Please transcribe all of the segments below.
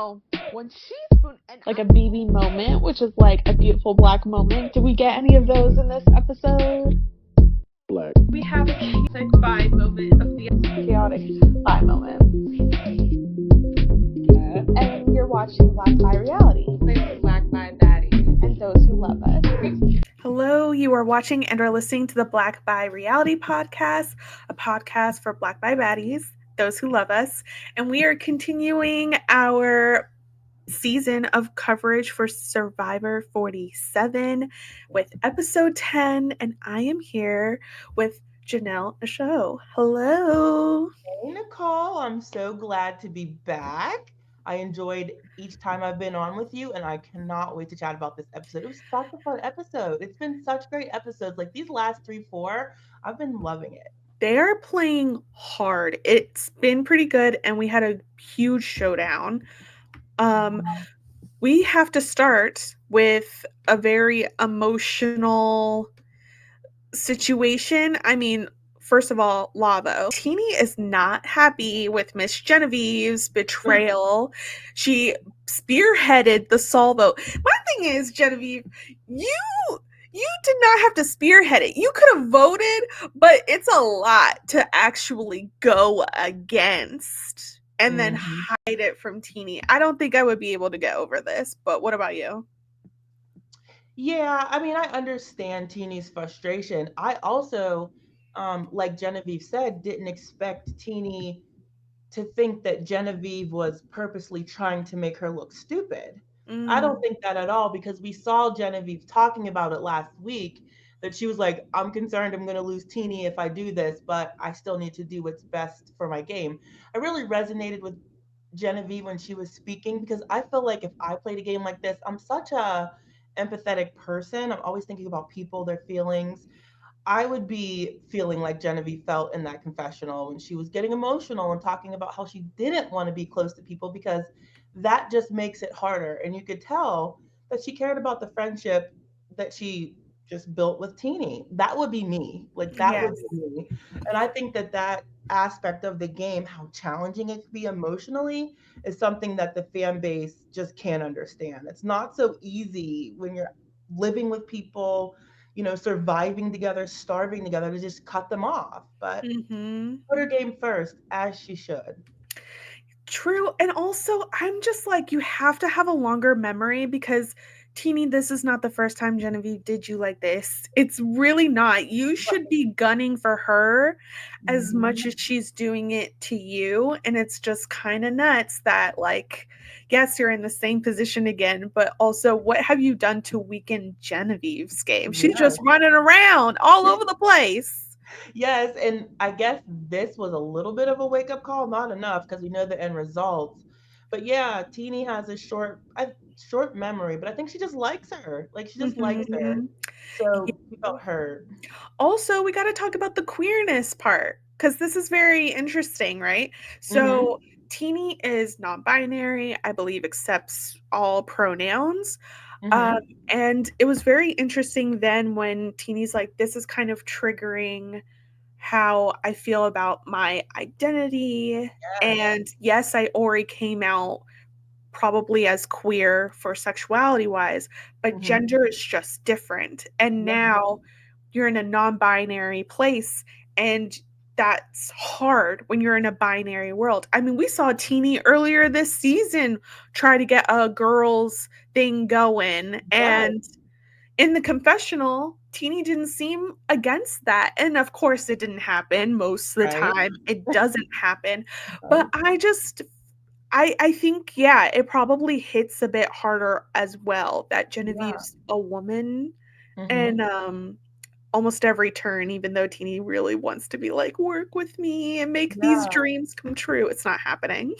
When she spoon and like a BB moment, which is like a beautiful black moment. Did we get any of those in this episode? Black. We have a chaotic vibe moment of the Chaotic vibe moment. And you're watching Black by Reality. Black by Baddies. And those who love us. Hello, you are watching and are listening to the Black by Reality podcast, a podcast for Black by Baddies, those who love us. And we are continuing our season of coverage for Survivor 47 with episode 10. And I am here with Janelle Michaux. Hello. Hey, Nicole. I'm so glad to be back. I enjoyed each time I've been on with you, and I cannot wait to chat about this episode. It was such a fun episode. It's been such great episodes. Like these last 3-4, I've been loving it. They are playing hard. It's been pretty good, and we had a huge showdown. We have to start with a very emotional situation. I mean, first of all, Lavo. Teeny is not happy with Miss Genevieve's betrayal. She spearheaded the Solvo. My thing is, Genevieve, you did not have to spearhead it. You could have voted, but it's a lot to actually go against and then hide it from Teeny. I don't think I would be able to get over this, but what about you? Yeah, I mean, I understand Teeny's frustration. I also, like Genevieve said, didn't expect Teeny to think that Genevieve was purposely trying to make her look stupid. I don't think that at all because we saw Genevieve talking about it last week that she was like, I'm concerned I'm going to lose Teeny if I do this, but I still need to do what's best for my game. I really resonated with Genevieve when she was speaking because I feel like if I played a game like this, I'm such a empathetic person. I'm always thinking about people, their feelings. I would be feeling like Genevieve felt in that confessional when she was getting emotional and talking about how she didn't want to be close to people because that just makes it harder. And you could tell that she cared about the friendship that she just built with Teeny. That would be me. Like that would be me. And I think that that aspect of the game, how challenging it can be emotionally, is something that the fan base just can't understand. It's not so easy when you're living with people, you know, surviving together, starving together, to just cut them off. But put her game first, as she should. True. And also, I'm just like, you have to have a longer memory because, Teeny, this is not the first time Genevieve did you like this. It's really not. You should be gunning for her as much as she's doing it to you. And it's just kind of nuts that, like, yes, you're in the same position again, but also, what have you done to weaken Genevieve's game? She's just running around all over the place. Yes, and I guess this was a little bit of a wake up call, not enough because we know the end results. But yeah, Teeny has a short memory, but I think she just likes her. Like she just likes her. So she felt hurt. Also, we got to talk about the queerness part because this is very interesting, right? So Teeny is non-binary, I believe, accepts all pronouns. And it was very interesting then when Teeny's like, this is kind of triggering how I feel about my identity. And yes, I already came out probably as queer for sexuality wise, but gender is just different. And now you're in a non-binary place, and that's hard when you're in a binary world. I mean, we saw Teeny earlier this season try to get a girls thing going, and in the confessional, Teeny didn't seem against that. And of course it didn't happen most of the time. It doesn't happen. But I think, yeah, it probably hits a bit harder as well that Genevieve's a woman and almost every turn, even though Teeny really wants to be like, work with me and make these dreams come true, it's not happening.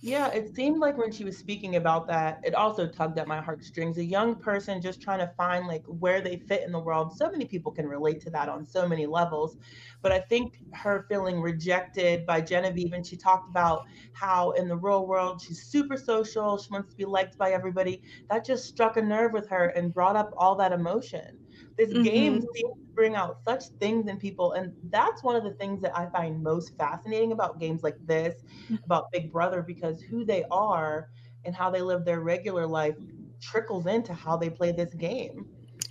Yeah, it seemed like when she was speaking about that, it also tugged at my heartstrings. A young person just trying to find like where they fit in the world. So many people can relate to that on so many levels. But I think her feeling rejected by Genevieve, and she talked about how in the real world she's super social, she wants to be liked by everybody. That just struck a nerve with her and brought up all that emotion. This game seems to bring out such things in people, and that's one of the things that I find most fascinating about games like this, about Big Brother, because who they are and how they live their regular life trickles into how they play this game.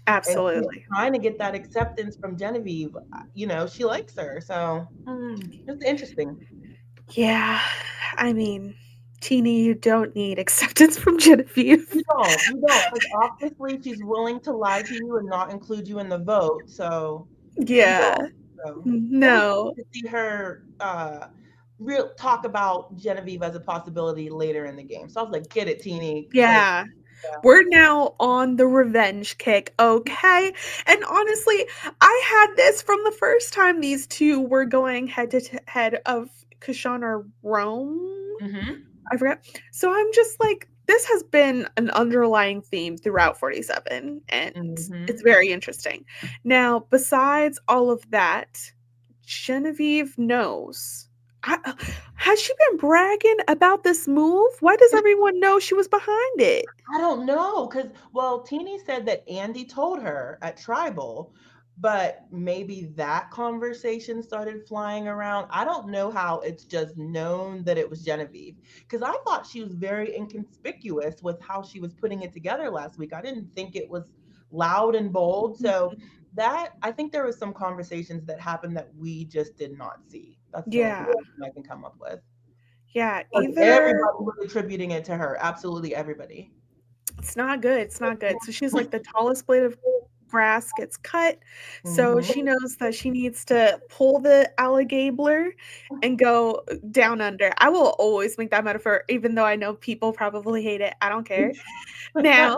And she's Absolutely. trying to get that acceptance from Genevieve. She likes her. So it's interesting. Yeah. I mean, Teeny, you don't need acceptance from Genevieve. You don't. You don't. Because obviously she's willing to lie to you and not include you in the vote. So you Yeah. don't. So it was No. good to see her real talk about Genevieve as a possibility later in the game. So I was like, get it, Teeny. Like, Yeah. We're now on the revenge kick, okay? And honestly, I had this from the first time these two were going head to head of Kashan or Rome. mm-hmm, I forgot. So I'm just like, this has been an underlying theme throughout 47, and mm-hmm. it's very interesting. Now, besides all of that, Genevieve knows. Has she been bragging about this move? Why does everyone know she was behind it? I don't know, because well, Teeny said that Andy told her at Tribal, but maybe that conversation started flying around. I don't know how it's just known that it was Genevieve, because I thought she was very inconspicuous with how she was putting it together last week. I didn't think it was loud and bold. So that I think there was some conversations that happened that we just did not see. That's the only Yeah. conclusion I can come up with. Yeah, Like either everybody was attributing it to her. Absolutely everybody. it's not good. It's not good. So she's like the tallest blade of grass gets cut. So Mhm. she knows that she needs to pull the alligabler and go down under. I will always make that metaphor, even though I know people probably hate it. I don't care. Now,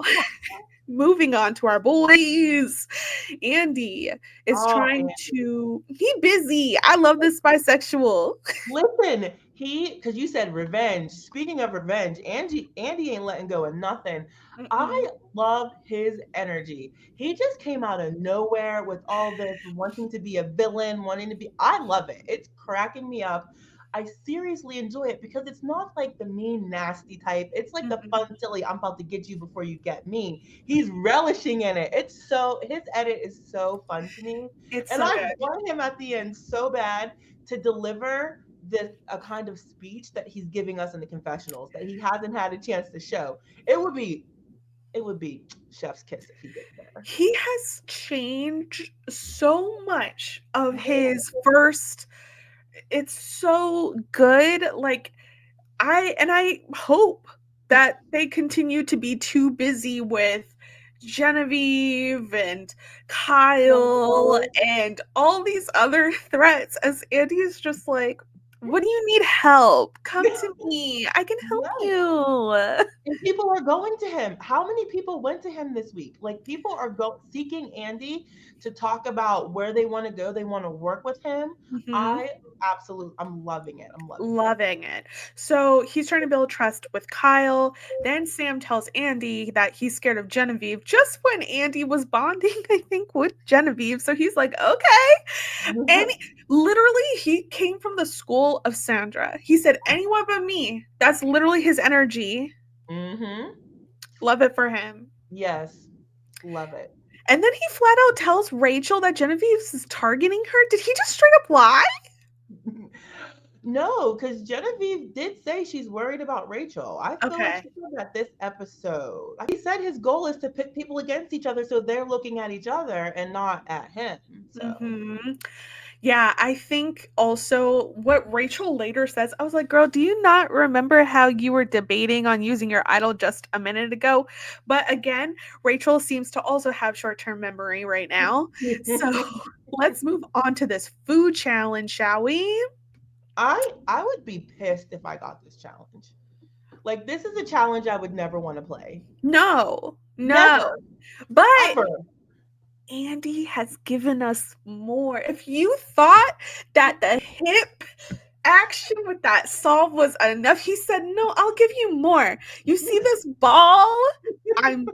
moving on to our boys. Andy is Oh, trying and to he busy. I love this bisexual. listen, because you said revenge. Speaking of revenge, Andy ain't letting go of nothing. I Mm-mm. love his energy. He just came out of nowhere with all this wanting to be a villain, wanting to be. I love it. It's cracking me up. I seriously enjoy it because it's not like the mean, nasty type. It's like the fun, Mm-mm. silly, I'm about to get you before you get me. He's relishing in it. His edit is so fun to me. It's And so I good. want him at the end so bad to deliver this a kind of speech that he's giving us in the confessionals that he hasn't had a chance to show. It would be chef's kiss if he gets there. He has changed so much of Oh, his first. It's so good. Like I hope that they continue to be too busy with Genevieve and Kyle no. and all these other threats as Andy's just like, what do you need help? Come to me. I can help Yes. you. And people are going to him. How many people went to him this week? Like people are seeking Andy to talk about where they want to go. They want to work with him. Mhm. I'm loving it. I'm loving it. Loving it. So he's trying to build trust with Kyle. Then Sam tells Andy that he's scared of Genevieve just when Andy was bonding, I think, with Genevieve. So he's like, okay. And literally, he came from the school of Sandra. He said, anyone but me. That's literally his energy. Mm-hmm. Love it for him. Yes. Love it. And then he flat out tells Rachel that Genevieve is targeting her. Did he just straight up lie? No, because Genevieve did say she's worried about Rachel. I feel like Okay. she said that this episode. He said his goal is to pit people against each other so they're looking at each other and not at him. So Yeah, I think also what Rachel later says, I was like, girl, do you not remember how you were debating on using your idol just a minute ago? But again, Rachel seems to also have short term memory right now. So let's move on to this food challenge, shall we? I would be pissed if I got this challenge. Like this is a challenge I would never want to play. No, no. Never. But Ever. Andy has given us more. If you thought that the hip action with that solve was enough, he said, no, I'll give you more. You see this ball? I'm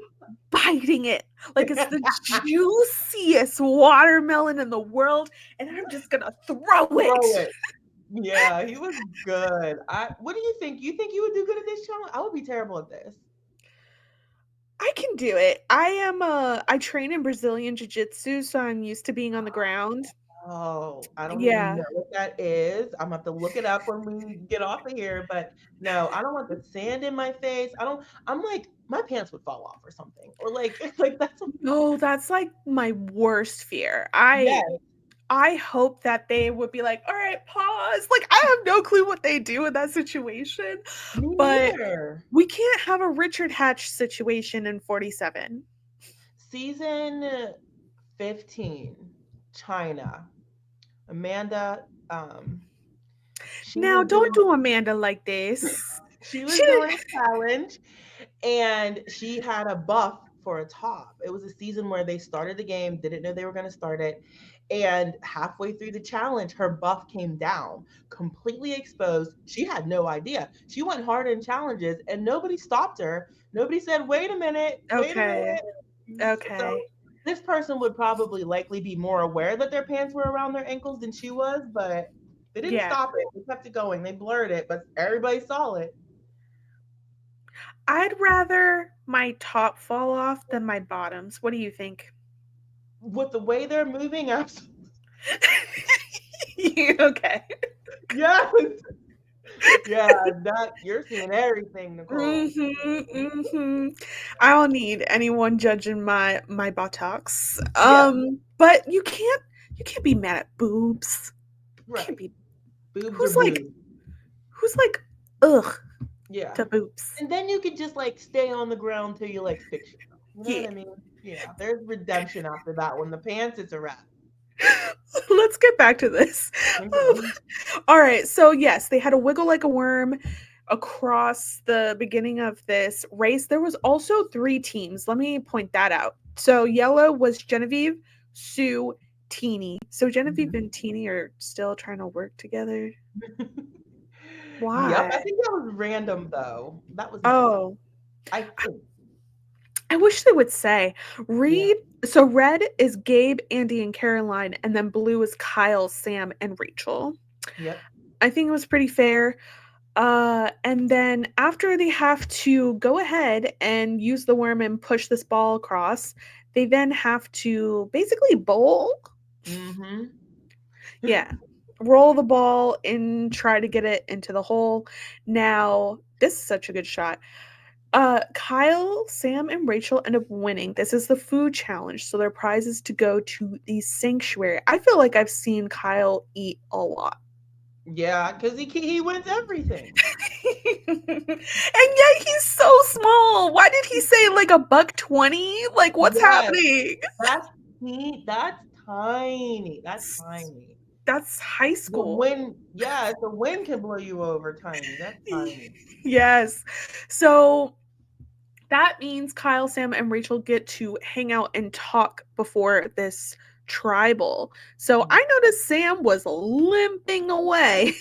biting it like it's the juiciest watermelon in the world, and I'm just gonna throw it. Throw it. Yeah, he was good. What do you think? You think you would do good at this challenge? I would be terrible at this. I can do it. I train in Brazilian jiu-jitsu, so I'm used to being on the ground. Oh, I don't even Yeah. know what that is. I'm gonna have to look it up when we get off of here. But no, I don't want the sand in my face. I don't. I'm like my pants would fall off or something, or like like that's No, that's like my worst fear. yes. I hope that they would be like, all right, pause. Like, I have no clue what they do in that situation, Me but neither. we can't have a Richard Hatch situation in 47. Season 15, China. Amanda, she Now, was don't doing do Amanda like this. she She was doing a challenge and she had a buff for a top. It was a season where they started the game, didn't know they were going to start it. And halfway through the challenge, her buff came down, completely exposed. She had no idea. She went hard in challenges and nobody stopped her. Nobody said, wait a minute, wait a okay. minute. So Okay. this person would probably likely be more aware that their pants were around their ankles than she was, but they didn't Yeah. stop it. They kept it going. They blurred it, but everybody saw it. I'd rather my top fall off than my bottoms. What do you think? With the way they're moving, absolutely. Okay. Yes. Yeah, that you're seeing everything, Nicole. I don't need anyone judging my buttocks. Yeah, But you can't be mad at boobs. Can't right. be. Boobs are Who's like boobs. who's like ugh Yeah. to boobs? And then you could just like stay on the ground till you like fix yourself. You know what Yeah. I mean? Yeah. There's redemption after that. When the pants, it's a wrap. Let's get back to this. Okay. All right. So yes, they had a wiggle like a worm across the beginning of this race. There was also three teams. Let me point that out. So yellow was Genevieve, Sue, Teeny. So Genevieve Mhm. and Teeny are still trying to work together. Yep. I Why? think that was random though. That was messed up. Oh, I think. I wish they would say. Yeah. Read. So red is Gabe, Andy, and Caroline, and then blue is Kyle, Sam, and Rachel. Yep. I think it was pretty fair. And then after they have to go ahead and use the worm and push this ball across, they then have to basically bowl. Mm-hmm. Yeah. Roll the ball and try to get it into the hole. Now, this is such a good shot. Kyle, Sam, and Rachel end up winning. This is the food challenge, so their prize is to go to the sanctuary. I feel like I've seen Kyle eat a lot. Yeah, because he wins everything. And yet he's so small. Why did he say like a buck 20? Like what's Yes. happening? That's that's tiny. That's tiny. That's high The school. wind, yeah, the wind can blow you over tiny. That's tiny. Yes. So that means Kyle, Sam, and Rachel get to hang out and talk before this tribal. So I noticed Sam was limping away,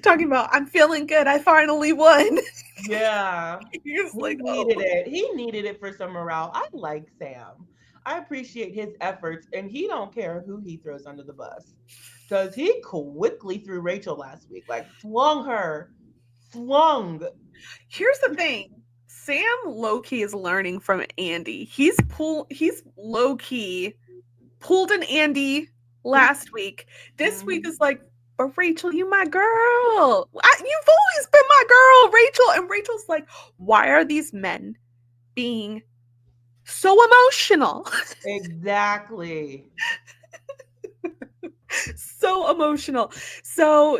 talking about, I'm feeling good. I finally won. Yeah. He was He like, needed oh. it. He needed it for some morale. I like Sam. I appreciate his efforts, and he don't care who he throws under the bus. Because he quickly threw Rachel last week. Like flung her. Flung. Here's the thing. Sam low key is learning from Andy. He's low key pulled an Andy last week. This week is like, but Rachel, you my girl. You've always been my girl, Rachel. And Rachel's like, why are these men being so emotional? Exactly. So emotional. So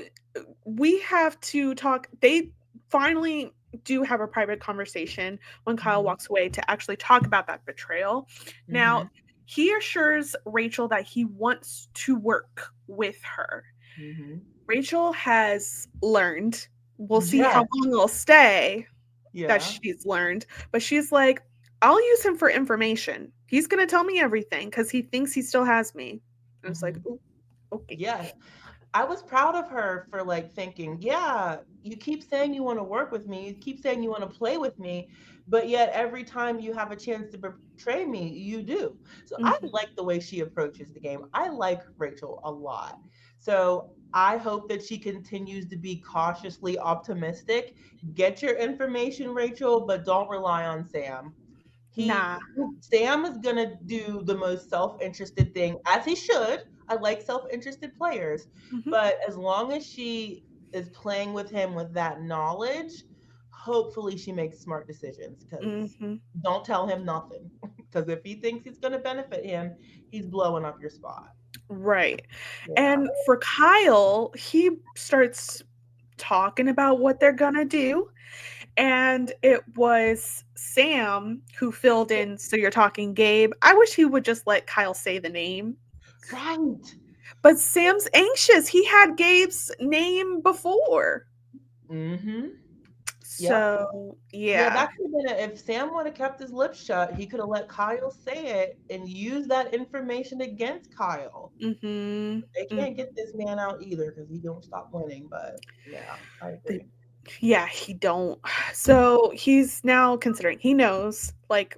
we have to talk. They finally do have a private conversation when Kyle Mhm. walks away to actually talk about that betrayal. Now, Mhm. he assures Rachel that he wants to work with her. Mhm. Rachel has learned, we'll see how Yes. long it'll stay that Yeah. she's learned, but she's like, I'll use him for information. He's going to tell me everything because he thinks he still has me. And it's like, Mhm. ooh, okay. Yeah. I was proud of her for like thinking, yeah, you keep saying you want to work with me, you keep saying you want to play with me, but yet every time you have a chance to betray me, you do. So I Mhm. like the way she approaches the game. I like Rachel a lot. So I hope that she continues to be cautiously optimistic. Get your information, Rachel, but don't rely on Sam. Nah. Sam is gonna do the most self-interested thing, as he should. I like self-interested players, Mhm. but as long as she is playing with him with that knowledge, hopefully she makes smart decisions because Mhm. don't tell him nothing. Because if he thinks it's going to benefit him, he's blowing up your spot. Right. Yeah. And for Kyle, he starts talking about what they're gonna do. And it was Sam who filled in. So you're talking Gabe. I wish he would just let Kyle say the name. Right. But Sam's anxious. He had Gabe's name before. Mm-hmm. Yep. So, Yeah, yeah. that could have been it. If Sam would have kept his lips shut, he could have let Kyle say it and use that information against Kyle. Mhm. They can't Mhm. get this man out either because he don't stop winning. But yeah, I They agree. Yeah, he don't. So, he's now considering. He knows, like,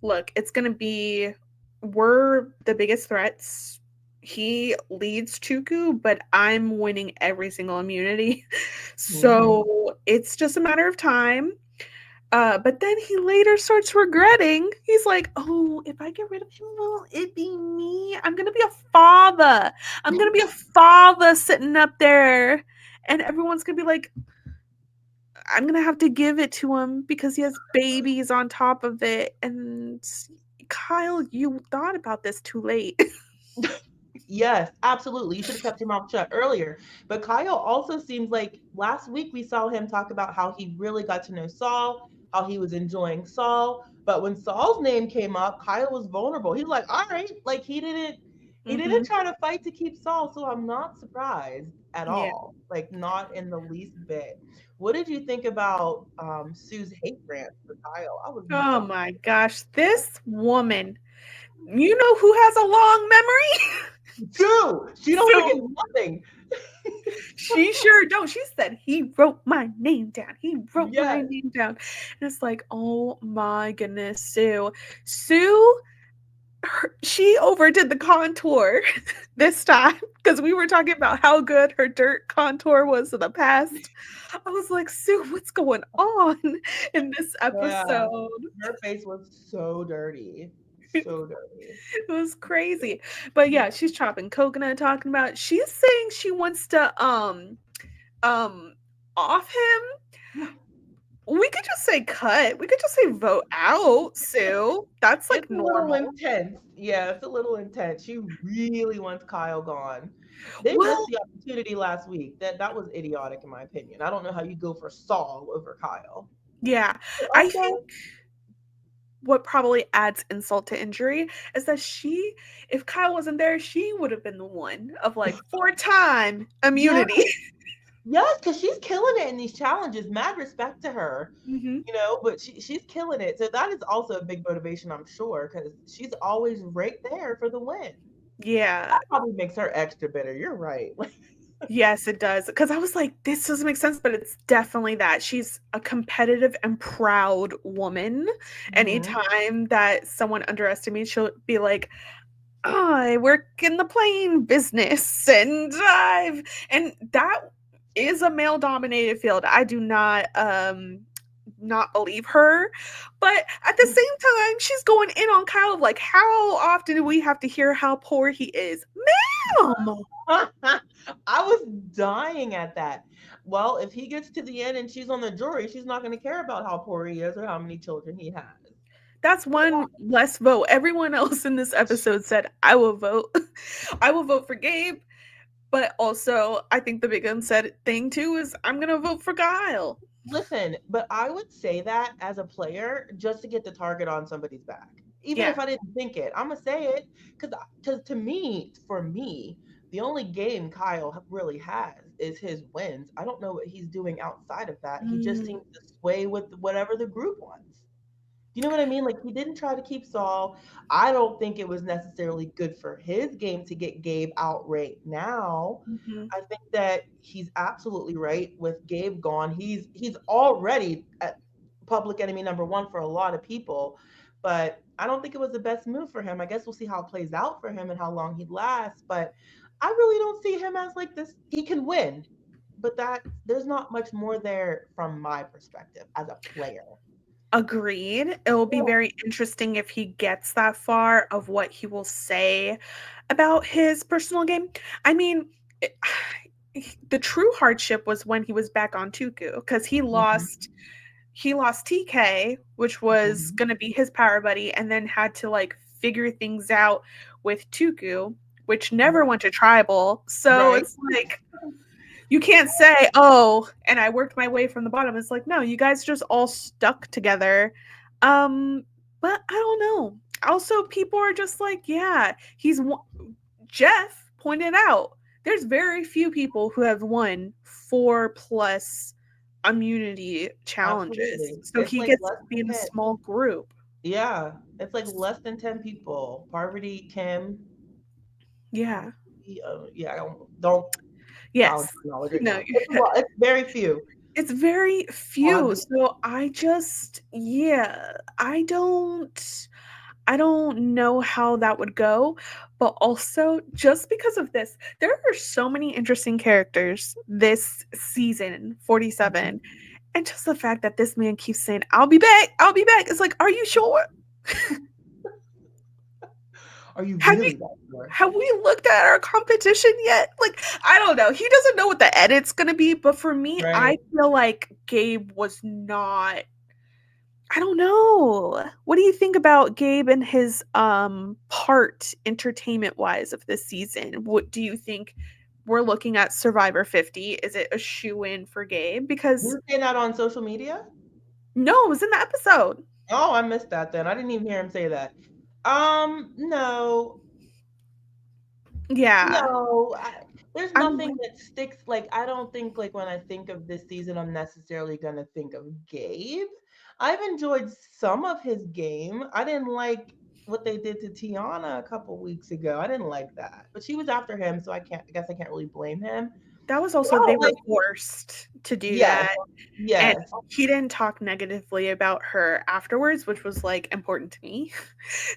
look, it's gonna be we're the biggest threats. He leads Tuku, but I'm winning every single immunity. Hmm. So, it's just a matter of time. But then he later starts regretting. He's like, "Oh, if I get rid of him, will it be me? I'm gonna be a father. I'm gonna be a father sitting up there, and everyone's gonna be like, I'm gonna have to give it to him because he has babies on top of it." And Kyle, you thought about this too late. Yes, absolutely. You should have kept your mouth shut earlier. But Kyle also seems like last week we saw him talk about how he really got to know Saul, how he was enjoying Saul. But when Saul's name came up, Kyle was vulnerable. He's like, all right, like he didn't Hmm. try to fight to keep Saul. So I'm not surprised at Yeah. all. Like not in the least bit. What did you think about Sue's hate rant for Kyle? I was Oh not. my gosh, this woman. You know who has a long memory? Sue, she don't forget So nothing. she sure don't. She said he wrote my name down. He wrote my Yes. name down. And it's like, oh my goodness, Sue. Sue, she overdid the contour this time because we were talking about how good her dirt contour was in the past. I was like, Sue, what's going on in this Yeah. episode? Her face was so dirty. So dirty. It was crazy. But yeah, she's chopping coconut, talking about she's saying she wants to um off him. We could just say cut. We could just say vote out, Sue. That's like It's a little normal. intense. Yeah, it's a little intense. She really wants Kyle gone. They missed Well, the opportunity last week. That was idiotic in my opinion. I don't know how you go for Saul over Kyle. yeah. But I okay. think what probably adds insult to injury is that if Kyle wasn't there, she would have been the one of like 4-time Yeah. immunity. Yes, because she's killing it in these challenges. Mad respect to her. Hmm. But she's killing it. So that is also a big motivation, I'm sure, because she's always right there for the win. Yeah. That probably makes her extra bitter. You're right. Yes, it does. Because I was like, this doesn't make sense, but it's definitely that. She's a competitive and proud woman. Mhm. Anytime that someone underestimates, she'll be like, I work in the plane business and that is a male dominated field. I do not believe her. But at the same time, she's going in on Kyle of like, how often do we have to hear how poor he is? Ma'am. I was dying at that. Well, if he gets to the end and she's on the jury, she's not going to care about how poor he is or how many children he has. That's one less vote. Everyone else in this episode said, I will vote. I will vote for Gabe. But also, I think the big unsaid thing too is I'm gonna vote for Kyle. Listen, but I would say that as a player just to get the target on somebody's back. Even if Yeah. I didn't think it, I'm gonna say it because to me, for me, the only game Kyle really has is his wins. I don't know what he's doing outside of that. He just Mm, seems to sway with whatever the group wants. You know what I mean? Like he didn't try to keep Saul. I don't think it was necessarily good for his game to get Gabe out right now. mhm. I think that he's absolutely right with Gabe gone. He's already at public enemy number one for a lot of people, but I don't think it was the best move for him. I guess we'll see how it plays out for him and how long he lasts. But I really don't see him as like this. He can win, but that there's not much more there from my perspective as a player. Agreed. It will be very interesting if he gets that far of what he will say about his personal game. I mean, it- the true hardship was when he was back on Tuku because he lost TK, which was Mhm. going to be his power buddy, and then had to like figure things out with Tuku, which never went to tribal. So Right. it's like you can't say, "Oh, and I worked my way from the bottom." It's like, no, you guys just all stuck together. But I don't know. Also, people are just like, yeah, Jeff pointed out there's very few people who have won 4+ immunity challenges. Absolutely. So It's he like gets less to be than in a 10. small group. Yeah. It's like less than 10 people. Parvati, Kim. Yeah. Yeah, I don't challenge Yes. my knowledge right No, now. It's very few. it's very few. Oddly. So I just, yeah, I don't know how that would go, but also just because of this, there are so many interesting characters this season, 47. And just the fact that this man keeps saying, I'll be back, I'll be back. It's like, are you sure? Are you Have you really that sure? have we looked at our competition yet? Like, I don't know. He doesn't know what the edit's gonna be, but for me, I Right. feel like Gabe was not. I don't know. What do you think about Gabe and his part entertainment wise of this season? What do you think we're looking at Survivor 50? Is it a shoe in for Gabe? He Because was saying that on social media? no, it was in the episode. Oh, I missed that then. I didn't even hear him say that. No. Yeah. No, there's I'm nothing that sticks. Like, I don't think, like, when I think of this season, I'm necessarily gonna think of Gabe. I've enjoyed some of his game. I didn't like what they did to Tiana a couple weeks ago. I didn't like that, but she was after him, so I guess I can't really blame him. that was But I also they don't were like. forced to do Yes, that. And yes. he didn't talk negatively about her afterwards, which was like important to me.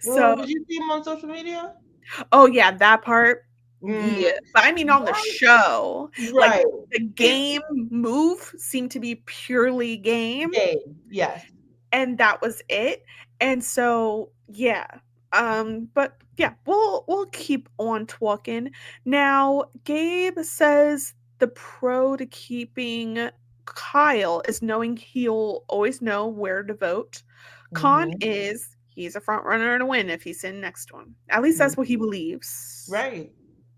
Well, So, did you see him on social media? oh yeah, that part. Mm, Yeah. But I mean on the show. Like right. the game move seemed to be purely game Gabe. Yes. and that was it. And so yeah. But yeah, we'll keep on talking. Now, Gabe says the pro to keeping Kyle is knowing he'll always know where to vote. Con Hmm. is he's a front runner to win if he's sitting next to him. At least that's what he believes. Right.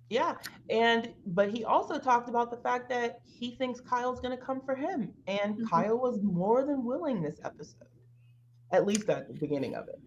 Yeah. But he also talked about the fact that he thinks Kyle's going to come for him. And Mhm. Kyle was more than willing this episode, at least at the beginning of it.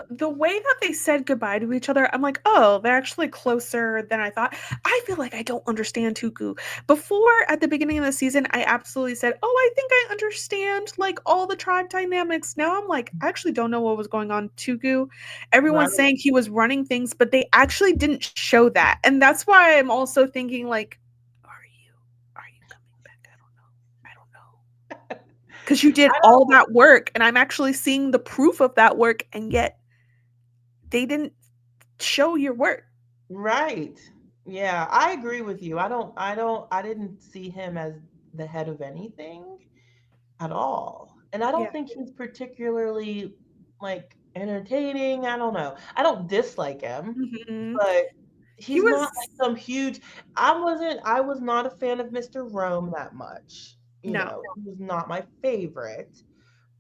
The way that they said goodbye to each other, I'm like, oh, they're actually closer than I thought. I feel like I don't understand Tuku. Before, at the beginning of the season, I absolutely said, oh, I think I understand like all the tribe dynamics. Now I'm like, I actually don't know what was going on Tuku. Everyone's Right. saying he was running things, but they actually didn't show that. And that's why I'm also thinking like, are you coming back? I don't know. Because you did I all don't. that work, and I'm actually seeing the proof of that work, and yet they didn't show your work. Right. Yeah, I agree with you. I didn't see him as the head of anything at all. And I Yeah. don't think he's particularly like entertaining. I don't know. I don't dislike him, Mhm. but He he's was not like some huge. I was not a fan of Mr. Rome that much. no. He was not my favorite,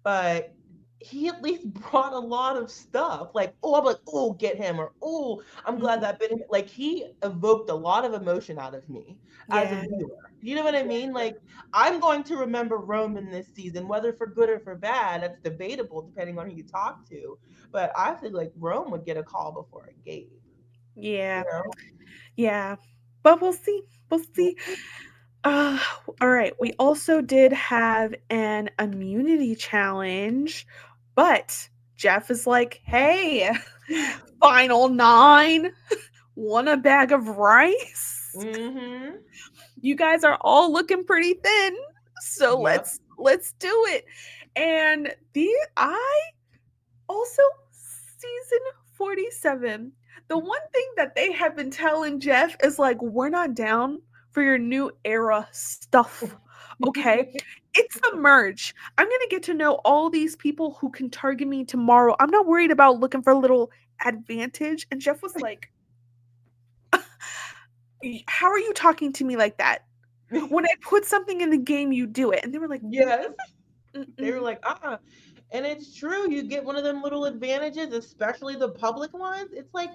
but he at least brought a lot of stuff. Like, oh, I'm like, oh, get him, or oh, I'm glad Mhm. that bit him. Like, he evoked a lot of emotion out of me as a Yeah. viewer. You know what I mean? Like, I'm going to remember Roman this season, whether for good or for bad. That's debatable depending on who you talk to. But I feel like Rome would get a call before it Gabe. Yeah. You know? Yeah. But we'll see. We'll see. Uh, all right. We also did have an immunity challenge, but Jeff is like, hey, final 9, want a bag of rice? Mm-hmm. You guys are all looking pretty thin. So Yep. let's do it. And I also season 47. The one thing that they have been telling Jeff is like, we're not down for your new era stuff. Okay. It's the merch. I'm gonna get to know all these people who can target me tomorrow. I'm not worried about looking for a little advantage. And Jeff was like, how are you talking to me like that? When I put something in the game, you do it. And they were like, Yes. They were mm-mm. like, and it's true. You get one of them little advantages, especially the public ones. It's like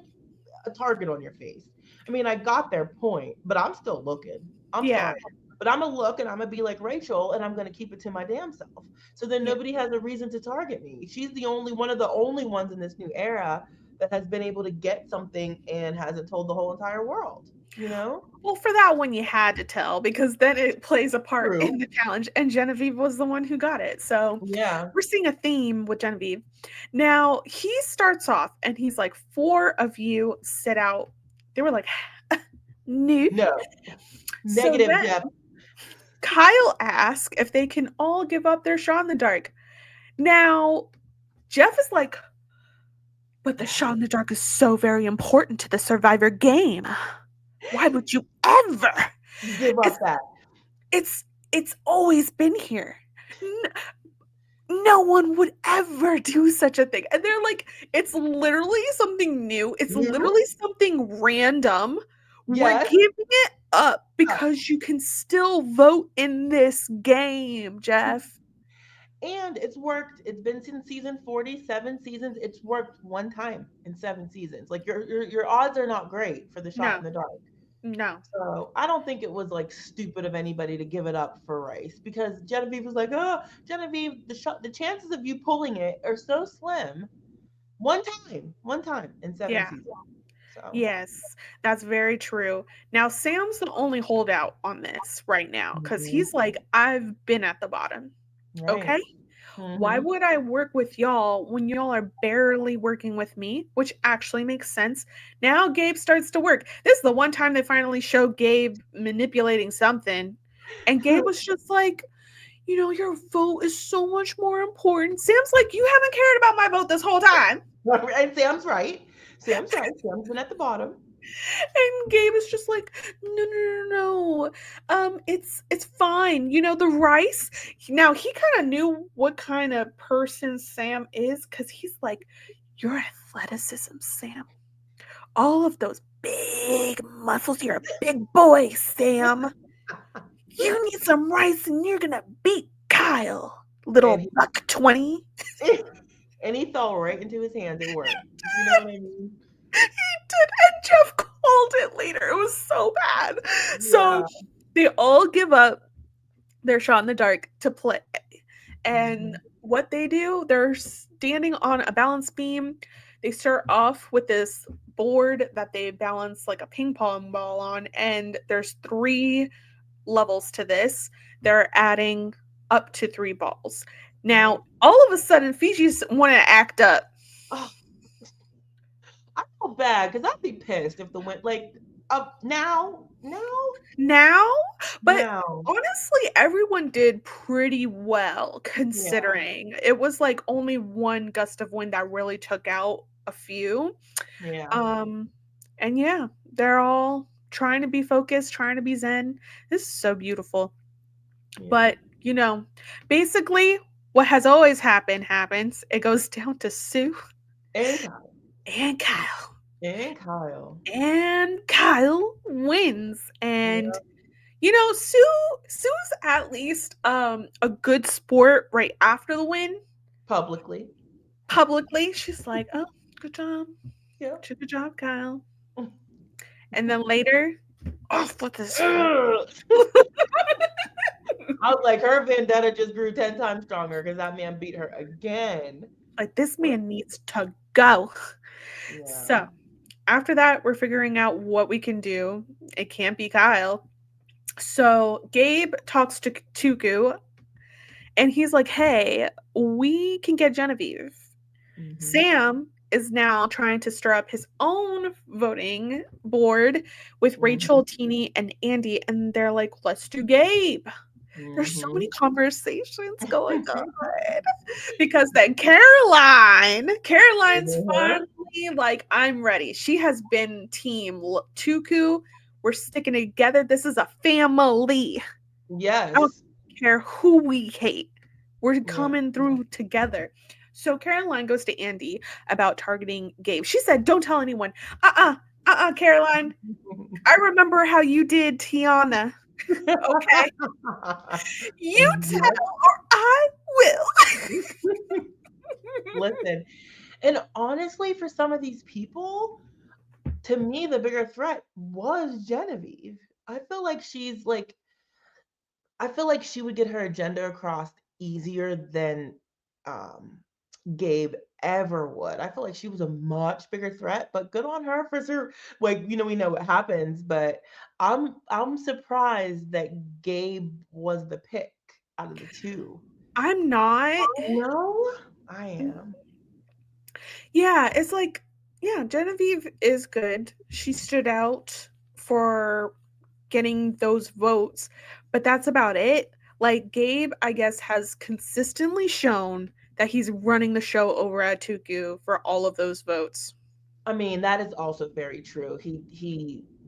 a target on your face. I mean, I got their point, but I'm still looking. I'm Yeah, sorry. But I'm gonna look and I'm gonna be like Rachel and I'm gonna keep it to my damn self. So then yeah. nobody has a reason to target me. She's the only one of the only ones in this new era that has been able to get something and hasn't told the whole entire world, you know? Well, for that one, you had to tell because then it plays a part in True. the challenge. And Genevieve was the one who got it. So Yeah. we're seeing a theme with Genevieve. Now, he starts off and he's like, 4 of you sit out. They were like, no. No. So Negative, then Jeff. Kyle asks if they can all give up their shot in the dark. Now, Jeff is like, but the shot in the dark is so very important to the Survivor game. Why would you ever? Give up that. It's always been here. No one would ever do such a thing. And they're like, it's literally something new. It's literally something random. We're Yes. giving it up because you can still vote in this game, Jeff. And it's worked. It's been since season 47 seasons. It's worked one time in 7 seasons. Like your odds are not great for the shot in No, the dark. no. So I don't think it was like stupid of anybody to give it up for Rice because Genevieve was like, oh, Genevieve, the chances of you pulling it are so slim. One time in 7 Yeah. seasons. So Yes, that's very true. Now, Sam's the only holdout on this right now because he's like, I've been at the bottom. right. Okay. Why would I work with y'all when y'all are barely working with me? Which actually makes sense. Now Gabe starts to work. This is the one time they finally show Gabe manipulating something. And Gabe was just like, your vote is so much more important. Sam's like, you haven't cared about my vote this whole time. And Sam's right. Sam's been at the bottom. And Gabe is just like, no. It's fine. The rice. Now he kind of knew what kind of person Sam is because he's like, your athleticism, Sam. All of those big muscles. You're a big boy, Sam. You need some rice and you're gonna beat Kyle, little buck 20. And he fell right into his hands. It worked. You know what I mean? He did, and Jeff called it later. It was so bad. Yeah. So they all give up their shot in the dark to play. And what they do, they're standing on a balance beam. They start off with this board that they balance like a ping pong ball on, and there's 3 levels to this. They're adding up to 3 balls. Now, all of a sudden, Fiji's want to act up. Oh. I feel bad because I'd be pissed if the win now. But honestly, everyone did pretty well considering it was like only one gust of wind that really took out a few. Yeah. And yeah, they're all trying to be focused, trying to be zen. This is so beautiful. Yeah. But basically what has always happens. It goes down to Sue and Kyle. And Kyle wins. And Sue's at least a good sport right after the win. Publicly. She's like, oh, good job. Yeah. Good job, Kyle. And then later, off with this. I was like, her vendetta just grew 10 times stronger because that man beat her again. Like, this man needs to go. Yeah. So after that, we're figuring out what we can do. It can't be Kyle. So Gabe talks to Tuku, and he's like, hey, we can get Genevieve. Mm-hmm. Sam is now trying to stir up his own voting board with Rachel, Teeny, and Andy, and they're like, let's do Gabe. There's so many conversations going on. Because then Caroline's finally like, I'm ready. She has been team Tuku. We're sticking together. This is a family. Yes. care who we hate. We're Yeah. coming through together. So Caroline goes to Andy about targeting Gabe. She said, "Don't tell anyone." Caroline. I remember how you did Tiana. Okay. You tell or I will. Listen, and honestly, for some of these people, to me, the bigger threat was Genevieve. I feel like I feel like she would get her agenda across easier than um, Gabe ever would. I feel like she was a much bigger threat, but good on her for sure. Like, we know what happens, but I'm surprised that Gabe was the pick out of the two. I'm not. No, I am. Yeah, it's like, yeah, Genevieve is good. She stood out for getting those votes, but that's about it. Like, Gabe, I guess, has consistently shown that he's running the show over at Tuku for all of those votes. I mean, that is also very true.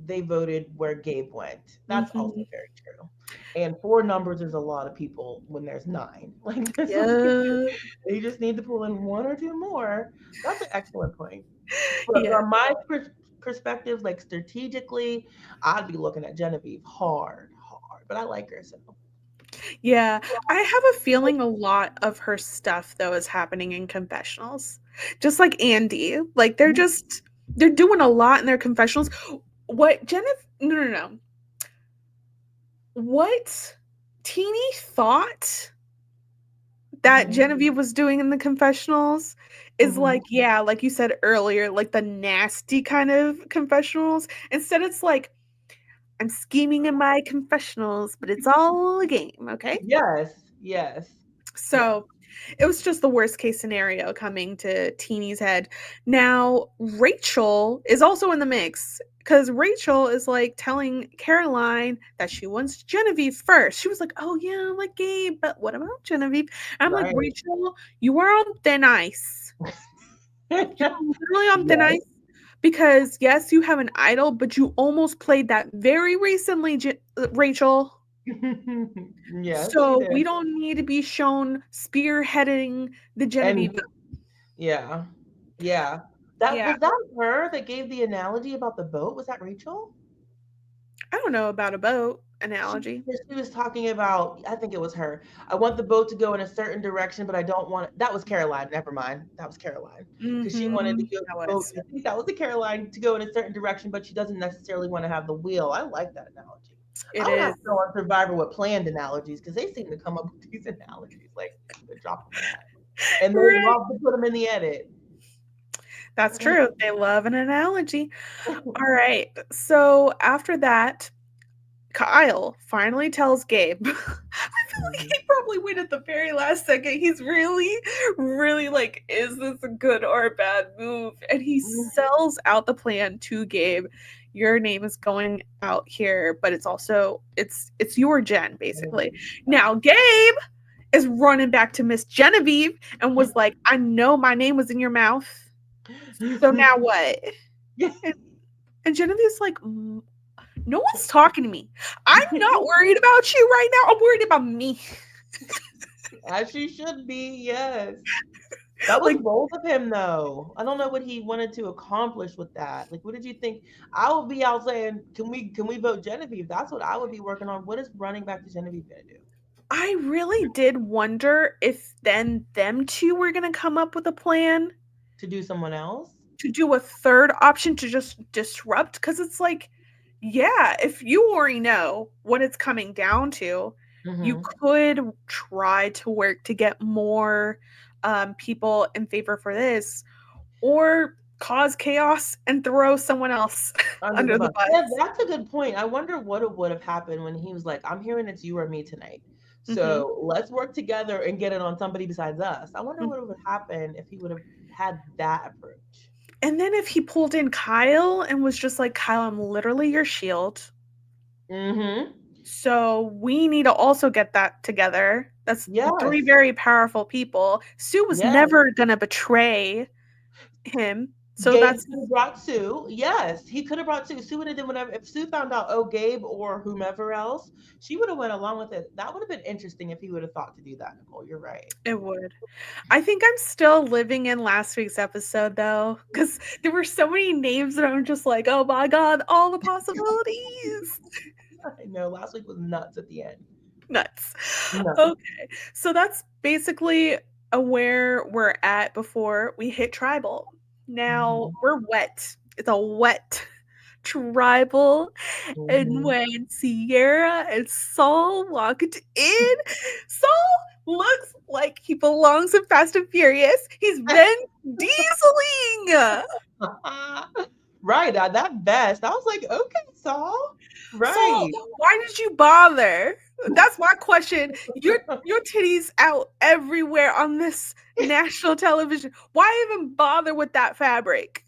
They voted where Gabe went. That's also Mhm. very true. And four numbers is a lot of people when there's nine. Like this is Yeah. they just need to pull in one or two more. That's an excellent point. But Yeah. from my perspective, like strategically, I'd be looking at Genevieve hard, hard. But I like her so. Yeah. I have a feeling a lot of her stuff though is happening in confessionals. Just like Andy. Like they're doing a lot in their confessionals. What Jennifer no. What Teeny thought that Mhm. Genevieve was doing in the confessionals is Mhm. like, yeah, like you said earlier, like the nasty kind of confessionals. Instead, it's like, I'm scheming in my confessionals, but it's all a game, okay? Yes, yes, yes. So it was just the worst case scenario coming to Teeny's head. Now, Rachel is also in the mix because Rachel is like telling Caroline that she wants Genevieve first. She was like, "Oh, yeah, I like Gabe, but what about Genevieve?" And I'm like, Right. Rachel, you are on thin ice. You're literally on thin Yes. ice because, yes, you have an idol, but you almost played that very recently, Rachel. Yes, she So did. we don't need to be shown spearheading the And Genevieve. yeah, yeah. That Yeah, was that her that gave the analogy about the boat? Was that Rachel? I don't know about a boat She analogy. she was talking about, I think it was her. I want the boat to go in a certain direction, but I don't want that was Caroline. Never mind. That was Caroline. Because she wanted Mm-hmm. to go That the boat. was. I think that was the Caroline to go in a certain direction, but she doesn't necessarily want to have the wheel. I like that analogy. It I would have is. to go on Survivor with planned analogies because they seem to come up with these analogies like the drop of a hat. And they Right. love to put them in the edit. That's true. They love an analogy. All right. So after that, Kyle finally tells Gabe. I feel like he probably went at the very last second. He's really, really like, is this a good or a bad move? And he sells out the plan to Gabe. Your name is going out here, but it's your Jen, basically. Now Gabe is running back to Miss Genevieve and was like, I know my name was in your mouth. So now what? And Genevieve's like, no one's talking to me. I'm not worried about you right now. I'm worried about me. As she should be, yes. That was Like, bold of him, though. I don't know what he wanted to accomplish with that. Like, what did you think? I would be out saying, can we vote Genevieve? That's what I would be working on. What is running back to Genevieve gonna do? I really did wonder if then them two were going to come up with a plan To do someone else? to do a third option to just disrupt. Because it's like, yeah, if you already know what it's coming down to, you Mm-hmm. could try to work to get more people in favor for this, or cause chaos and throw someone else Under the under the bus. bus. Yeah, that's a good point. I wonder what it would have happened when he was like, I'm hearing it's you or me tonight. Hmm. So let's work together and get it on somebody besides us. I wonder what would happen if he would have had that approach. And then if he pulled in Kyle and was just like, Kyle, I'm literally your shield. Mm-hmm. So we need to also get that together. That's Yes. three very powerful people. Sue was Yes. never going to betray him. So Gabe that's could have brought Sue. Yes, he could have brought Sue. Sue would have done whatever. If Sue found out, oh, Gabe or whomever else, she would have went along with it. That would have been interesting if he would have thought to do that, Nicole. You're right. it would. I think I'm still living in last week's episode though, because there were so many names that I'm just like, oh my god, all the possibilities. I know. Last week was nuts at the end. Nuts. Nuts. Okay, so that's basically where we're at before we hit tribal. Now we're wet. It's a wet tribal. And Mhm. when Sierra and Saul walked in, Saul looks like he belongs in Fast and Furious. He's been dieseling. Right. That vest. I was like, okay, Saul. Right. Saul, why did you bother? That's my question. Your titties out everywhere on this national television. Why even bother with that fabric?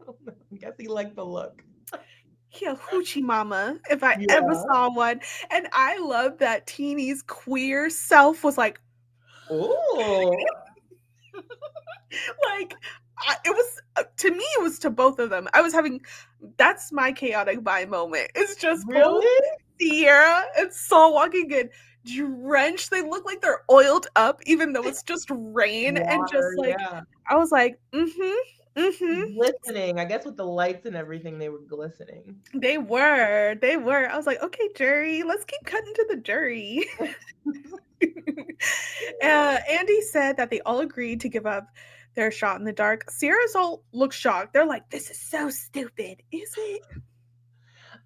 I guess he liked the look. He a hoochie mama, if I Yeah. ever saw one. And I love that Teeny's queer self was like, Oh. like it was to me, it was to both of them. I was having that's my chaotic bi moment. It's just both Really? Sierra and Saul walking in drenched. They look like they're oiled up, even though it's just rain. And just Water, like yeah. I was like, mm-hmm. Glistening. I guess with the lights and everything, they were glistening. They were. I was like, okay, jury, let's keep cutting to the jury. Andy said that they all agreed to give up their shot in the dark. Sierra's all look shocked. They're like, this is so stupid. Is it?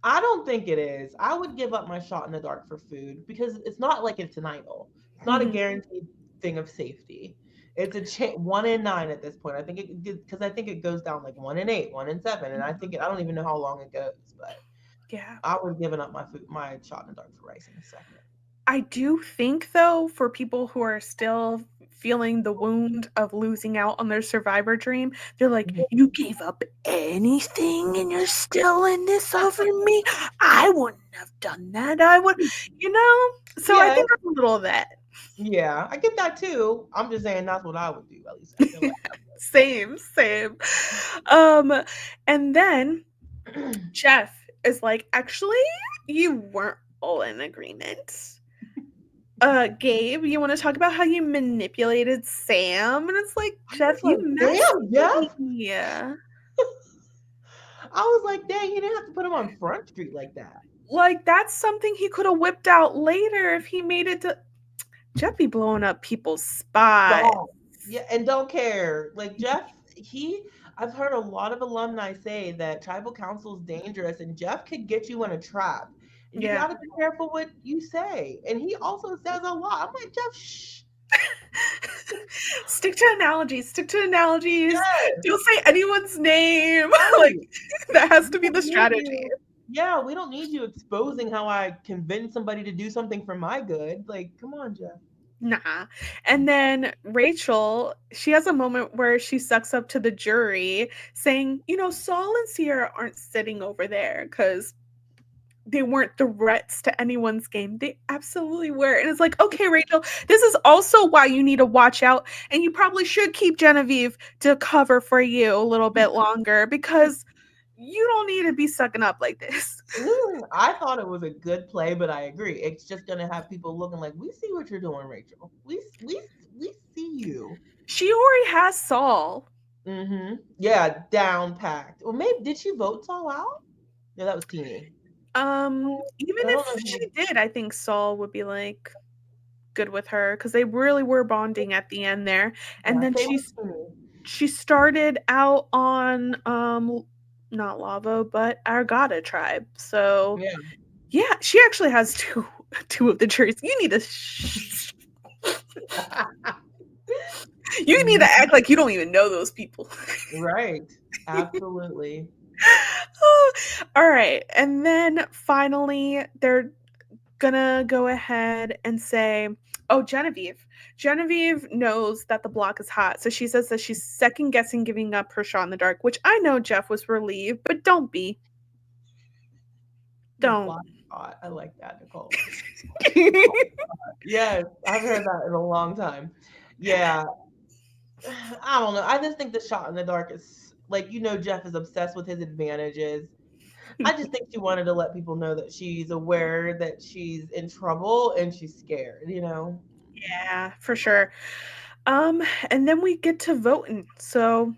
I don't think it is. I would give up my shot in the dark for food because it's not like it's an idol. It's not a guaranteed thing of safety. It's a 1 in 9 at this point. I think it because I think it goes down like 1 in 8, 1 in 7, and I don't even know how long it goes. But Yeah, I would have given up my shot in the dark for rice in a second. I do think though, for people who are still feeling the wound of losing out on their survivor dream, they're like, you gave up anything and you're still in this over me. I wouldn't have done that. I would, So I think I'm a little of that. Yeah, I get that too. I'm just saying that's what I would do. At least I feel like. Same. And then Jeff is like, actually, you weren't all in agreement. Gabe, you want to talk about how you manipulated Sam? And it's like, Jeff, you damn, Jeff. Yeah. I was like, dang, he didn't have to put him on Front Street like that. Like, that's something he could have whipped out later if he made it to. Jeff be blowing up people's spots. Yeah, and don't care. Like Jeff, I've heard a lot of alumni say that tribal council is dangerous and Jeff could get you in a trap. And you gotta be careful what you say. And he also says a lot. I'm like, Jeff, shh. Stick to analogies. Yes. Don't say anyone's name. Like, that has to be the strategy. Yeah, we don't need you exposing how I convince somebody to do something for my good. Like, come on, Jeff. Nah. And then Rachel, she has a moment where she sucks up to the jury saying, Saul and Sierra aren't sitting over there because they weren't threats to anyone's game. They absolutely were. And it's like, okay, Rachel, this is also why you need to watch out. And you probably should keep Genevieve to cover for you a little bit longer because you don't need to be sucking up like this. I thought it was a good play, but I agree. It's just gonna have people looking like, we see what you're doing, Rachel. We see you. She already has Saul. Yeah, down packed. Well, maybe did she vote Saul out? No, that was Teeny. Even if she did, I think Saul would be like good with her because they really were bonding at the end there. And then she started out on not Lavo, but Argata tribe. So yeah, she actually has two of the juries. You need to you need to act like you don't even know those people. Right. Absolutely. All right. And then finally they're gonna go ahead and say, oh, Genevieve knows that the block is hot, so she says that she's second guessing giving up her shot in the dark, which I know Jeff was relieved, but don't be. Don't. I like that, Nicole. Yes, I've heard that in a long time. Yeah. I don't know. I just think the shot in the dark is like, Jeff is obsessed with his advantages. I just think she wanted to let people know that she's aware that she's in trouble and she's scared. Yeah, for sure. And then we get to voting. So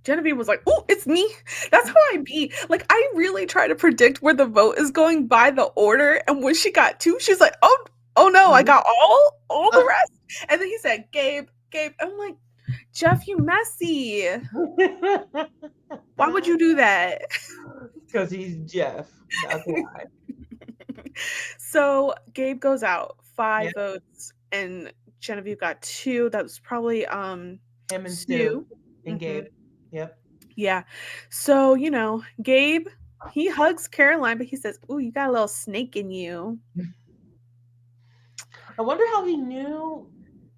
Genevieve was like, "Oh, it's me." That's how I be. Like, I really try to predict where the vote is going by the order. And when she got two, she's like, "Oh no, I got all the rest." And then he said, "Gabe, Gabe." I'm like, "Jeff, you messy. Why would you do that?" Because he's Jeff. That's why. So Gabe goes out, Yeah. 5 votes, and Genevieve got 2. That was probably Him and Stu. Stu and Gabe. Yep. Yeah. So, Gabe, he hugs Caroline, but he says, "Ooh, you got a little snake in you." I wonder how he knew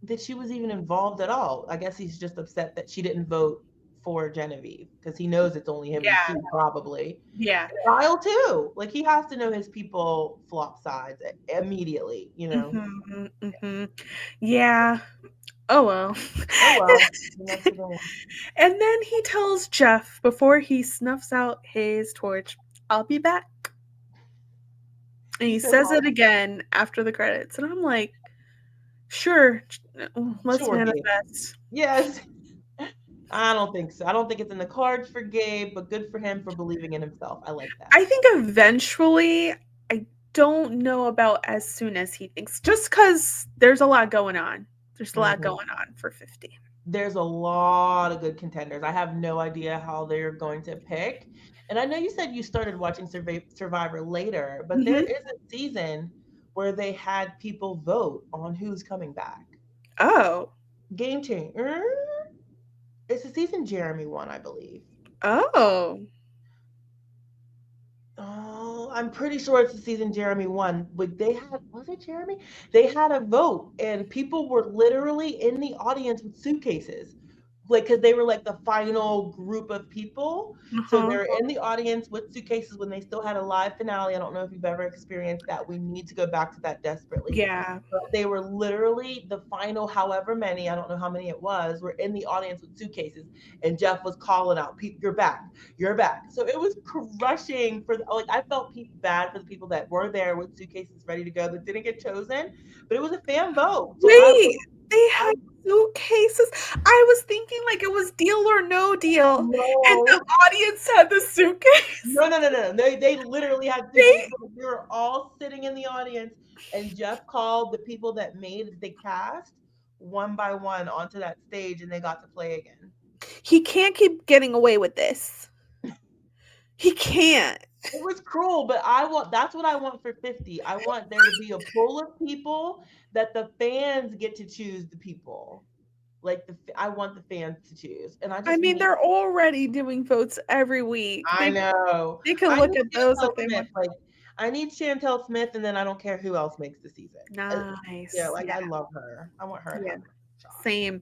that she was even involved at all. I guess he's just upset that she didn't vote for Genevieve because he knows it's only him and Yeah. Stu probably. Yeah. Kyle too. Like he has to know his people flop sides immediately. Yeah. Oh well. Oh well. Next event. And then he tells Jeff before he snuffs out his torch, "I'll be back." And he says it again after the credits. And I'm like, sure, let's Sure, Gabe. manifest. Yes. I don't think so. I don't think it's in the cards for Gabe, but good for him for believing in himself. I like that. I think eventually, I don't know about as soon as he thinks, just because there's a lot going on. There's a lot going on for 50. There's a lot of good contenders. I have no idea how they're going to pick. And I know you said you started watching Survivor later, but there is a season where they had people vote on who's coming back. Oh. Game changer. It's the season Jeremy won, I believe. Oh. Oh, I'm pretty sure it's the season Jeremy won. But was it Jeremy? They had a vote and people were literally in the audience with suitcases. Like, because they were like the final group of people. So they're in the audience with suitcases when they still had a live finale. I don't know if you've ever experienced that. We need to go back to that desperately. Yeah. But they were literally the final, however many, I don't know how many it was, were in the audience with suitcases. And Jeff was calling out, "You're back. You're back." So it was crushing I felt bad for the people that were there with suitcases ready to go that didn't get chosen. But it was a fan vote. So Wait, they had suitcases. I was thinking like it was Deal or No Deal, and the audience had the suitcase. No. They literally had suitcases. They were all sitting in the audience, and Jeff called the people that made the cast one by one onto that stage, and they got to play again. He can't keep getting away with this. He can't. It was cruel, but that's what I want for 50. I want there to be a pool of people that the fans get to choose the people. Like I want the fans to choose. And I mean, they're already doing votes every week. I know. They can look at those if they want. Like I need Chantel Smith, and then I don't care who else makes the season. Nice. Yeah, I love her. I want her. Yeah. Same.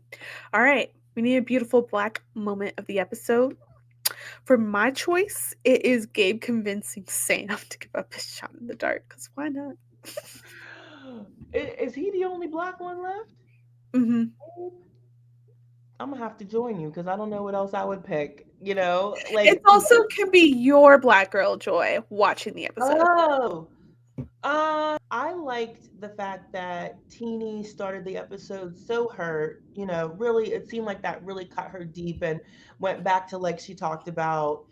All right. We need a beautiful black moment of the episode. For my choice, it is Gabe convincing Sam to give up his shot in the dark. Because why not? Is he the only black one left? Mm-hmm. I'm gonna have to join you because I don't know what else I would pick. Like it also can be your black girl joy watching the episode. I liked the fact that Teenie started the episode so hurt. Really, it seemed like that really cut her deep and went back to, like she talked about,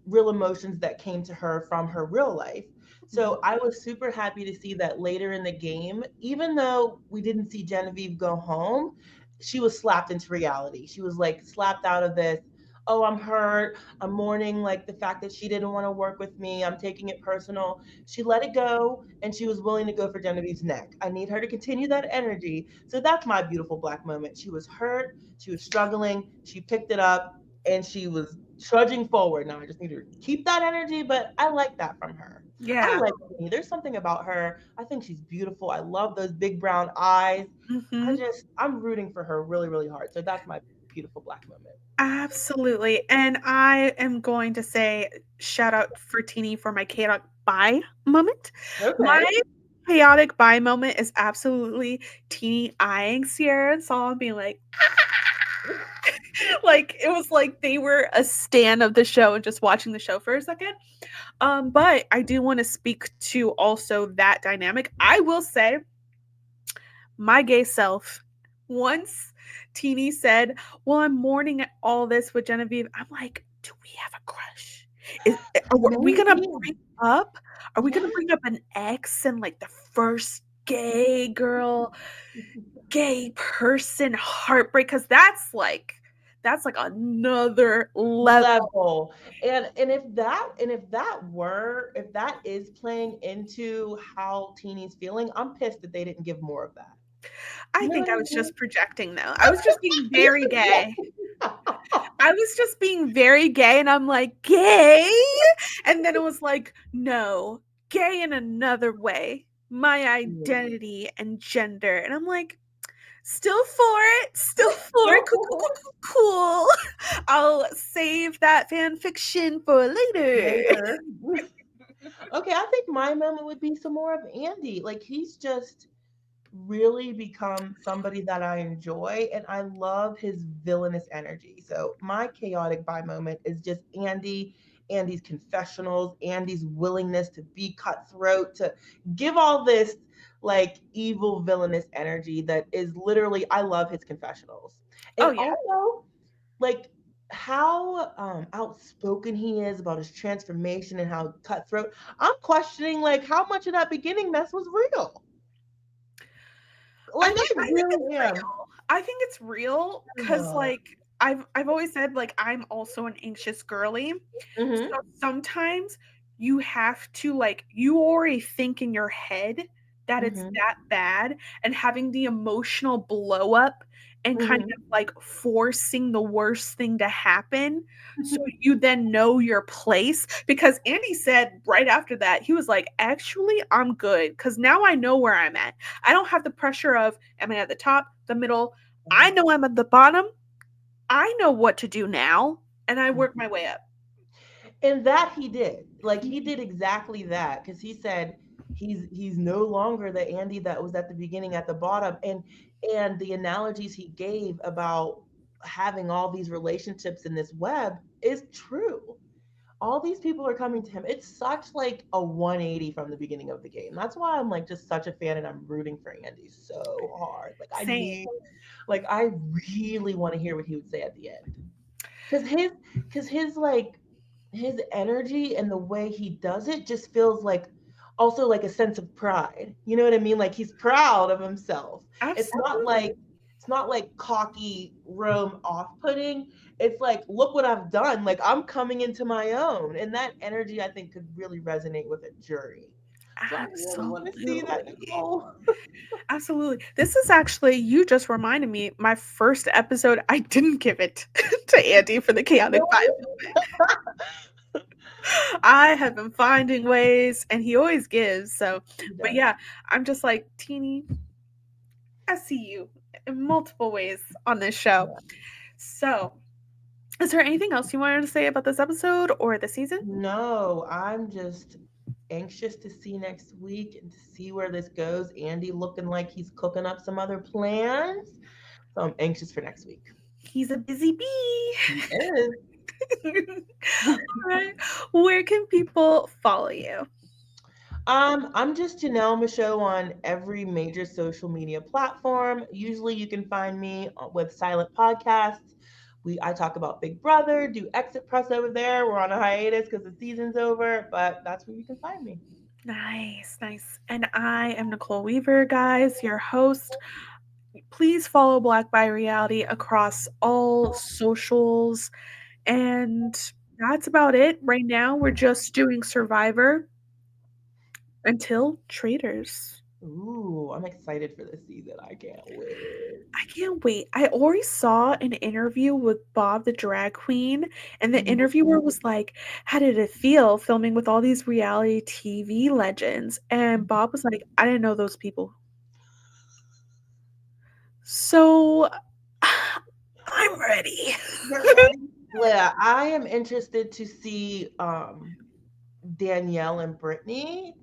real emotions that came to her from her real life. So I was super happy to see that later in the game, even though we didn't see Genevieve go home, she was slapped into reality. She was like slapped out of this. Oh, I'm hurt. I'm mourning like the fact that she didn't want to work with me. I'm taking it personal. She let it go and she was willing to go for Genevieve's neck. I need her to continue that energy. So that's my beautiful black moment. She was hurt. She was struggling. She picked it up and she was trudging forward. Now I just need her to keep that energy, but I like that from her. Yeah. I like Teenie. There's something about her. I think she's beautiful. I love those big brown eyes. I'm rooting for her really, really hard. So that's my beautiful black moment. Absolutely. And I am going to say shout out for Teenie for my chaotic bye moment. Okay. My chaotic bye moment is absolutely Teenie eyeing Sierra and Saul and being like, Like it was like they were a stan of the show and just watching the show for a second. But I do want to speak to also that dynamic. I will say my gay self, once Teeny said, well, I'm mourning all this with Genevieve, I'm like, do we have a crush? Are we gonna Maybe. bring up? Are we gonna Yeah. bring up an ex and like the first gay girl, gay person heartbreak? Because that's like another level. Level. And if that is playing into how Teeny's feeling, I'm pissed that they didn't give more of that. I You know think what I I was mean? just projecting though. I was just being You very gay. project. I was just being very gay and I'm like, gay? And then it was like, no, gay in another way. My identity and gender. And I'm like, still for it. Still for it. Cool, cool, cool, cool, cool. I'll save that fan fiction for later. Later. Okay, I think my moment would be some more of Andy. Like he's just really become somebody that I enjoy and I love his villainous energy. So my chaotic bi moment is just Andy, Andy's confessionals, Andy's willingness to be cutthroat, to give all this like evil villainous energy that is literally I love his confessionals. Oh, And yeah. also like how outspoken he is about his transformation and how cutthroat. I'm questioning like how much of that beginning mess was real. Like I I think it's really am. real. I think it's real because like I've always said like I'm also an anxious girly. Mm-hmm. So sometimes you have to like you already think in your head that it's Mm-hmm. that bad and having the emotional blow up and kind Mm-hmm. of like forcing the worst thing to happen so you then know your place because Andy said right after that he was like actually I'm good cuz now I know where I'm at. I don't have the pressure of am I at the top, the middle? I know I'm at the bottom. I know what to do now and I work my way up. And that he did. Like he did exactly that because he said he's no longer the Andy that was at the beginning at the bottom. And the analogies he gave about having all these relationships in this web is true. All these people are coming to him. It's such like a 180 from the beginning of the game. That's why I'm like just such a fan and I'm rooting for Andy so hard. Same. Like I really want to hear what he would say at the end. Cause his like his energy and the way he does it just feels like also like a sense of pride. You know what I mean? Like he's proud of himself. It's not Absolutely. like it's not like cocky Rome off-putting. It's like, look what I've done. Like I'm coming into my own. And that energy I think could really resonate with a jury. So I really want to see that, Absolutely. Nicole. Absolutely. This is actually, you just reminded me, my first episode, I didn't give it to Andy for the chaotic vibe. I have been finding ways, and he always gives. So, He but does. yeah, I'm just like, Teeny, I see you in multiple ways on this show. Yeah. So, is there anything else you wanted to say about this episode or the season? No, I'm just anxious to see next week and to see where this goes. Andy looking like he's cooking up some other plans. So I'm anxious for next week. He's a busy bee. He is. All right. Where can people follow you? I'm just Janelle Michaux on every major social media platform. Usually you can find me with Silent Podcasts. I talk about Big Brother, do Exit Press over there. We're on a hiatus because the season's over, but that's where you can find me. Nice, nice. And I am Nicole Weaver, guys, your host. Please follow Black by Reality across all socials. And that's about it. Right now, we're just doing Survivor until Traders. Ooh, I'm excited for this season. I can't wait. I can't wait. I already saw an interview with Bob the drag queen, and the Mhm. interviewer was like, how did it feel filming with all these reality TV legends? And Bob was like, I didn't know those people. So I'm ready. Get ready. Yeah, I am interested to see Danielle and Brittany.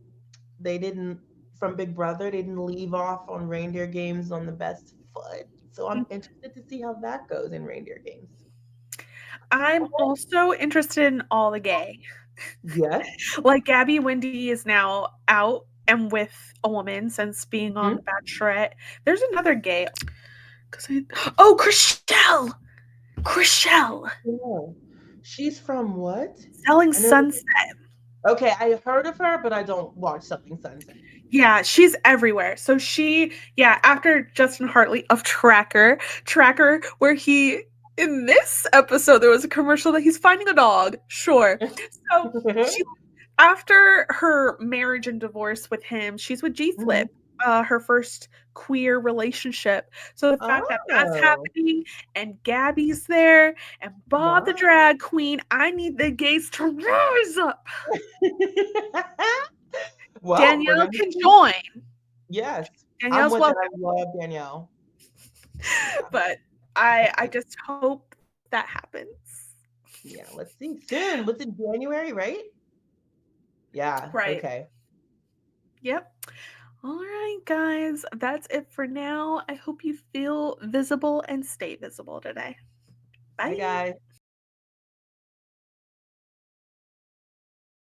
They didn't from Big Brother, they didn't leave off on reindeer games on the best foot. So I'm interested to see how that goes in reindeer games. I'm also interested in all the gay. Yes. Like Gabby Wendy is now out and with a woman since being on The Bachelorette. There's another gay. Oh, Chriselle! Chriselle! Oh. She's from what? Selling I know. Sunset. Okay, I heard of her, but I don't watch Selling Sunset. Yeah, she's everywhere. So after Justin Hartley of Tracker, where he, in this episode, there was a commercial that he's finding a dog. Sure. So after her marriage and divorce with him, she's with G Flip, her first queer relationship. So the fact that that's happening and Gabby's there and Bob the drag queen, I need the gays to rise up. Well, Danielle can join. Yes. Danielle's welcome. I love Danielle. But I just hope that happens. Yeah, let's see. Soon. What's in January, right? Yeah. Right. Okay. Yep. All right, guys. That's it for now. I hope you feel visible and stay visible today. Bye, guys.